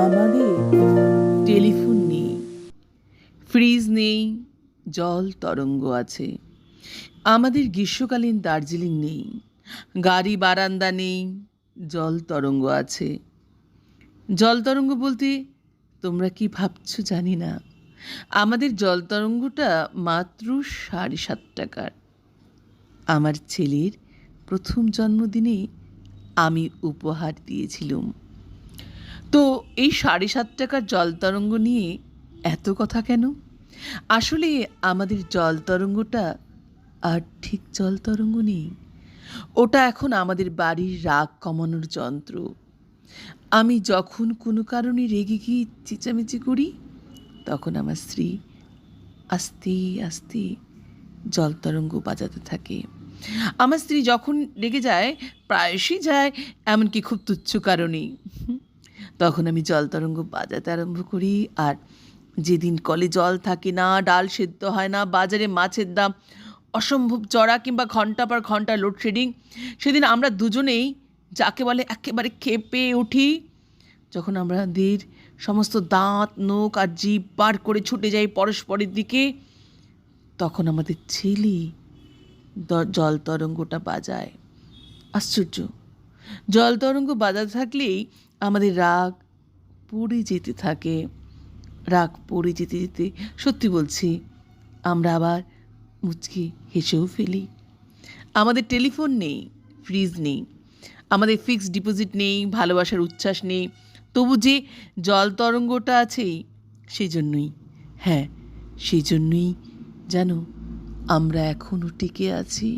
আমাদের টেলিফোন নেই, ফ্রিজ নেই, জল তরঙ্গ আছে। আমাদের গ্রীষ্মকালীন দার্জিলিং নেই, গাড়ি বারান্দা নেই, জল তরঙ্গ আছে। জল তরঙ্গ বলতে তোমরা কি ভাবছো জানি না। আমাদের জল তরঙ্গটা মাত্র 7.5 টাকার। আমার ছেলের প্রথম জন্মদিনে আমি উপহার দিয়েছিলাম। তো এই 7.5 টাকার জল তরঙ্গ নিয়ে এত কথা কেন? আসলে আমাদের জল তরঙ্গটা আর ঠিক জল তরঙ্গ নেই। ওটা এখন আমাদের বাড়ির রাগ কমানোর যন্ত্র। আমি যখন কোনো কারণে রেগে গিয়ে চেঁচামেচি করি, তখন আমার স্ত্রী আস্তে আস্তে জল তরঙ্গ বাজাতে থাকে। আমার স্ত্রী যখন রেগে যায়, প্রায়শই যায়, এমনকি খুব তুচ্ছ কারণেই, তখন আমি জল তরঙ্গ বাজাতে আরম্ভ করি। আর যেদিন কলে জল থাকে না, ডাল সেদ্ধ হয় না, বাজারে মাছের দাম অসম্ভব চড়া, কিংবা ঘন্টা পর ঘন্টা লোডশেডিং, সেদিন আমরা দুজনেই যাকে বলে একেবারে ক্ষেপে উঠি। যখন আমাদের সমস্ত দাঁত, নখ আর জিভ বার করে ছুটে যাই পরস্পরের দিকে, তখন আমাদের ছেলে জল তরঙ্গটা বাজায়। আশ্চর্য! জল তরঙ্গ বাজাতে থাকলেই আমাদের রাগ পড়ে যেতে থাকে। রাগ পড়ে যেতে যেতে সত্যি বলছি, আমরা আবার মুচকি হেসেও ফেলি। আমাদের টেলিফোন নেই, ফ্রিজ নেই, আমাদের ফিক্সড ডিপোজিট নেই, ভালোবাসার উচ্ছ্বাস নেই, তবু যে জল তরঙ্গটা আছেই, সেই জন্যই, হ্যাঁ সেই জন্যই জানো আমরা এখনও টিকে আছি।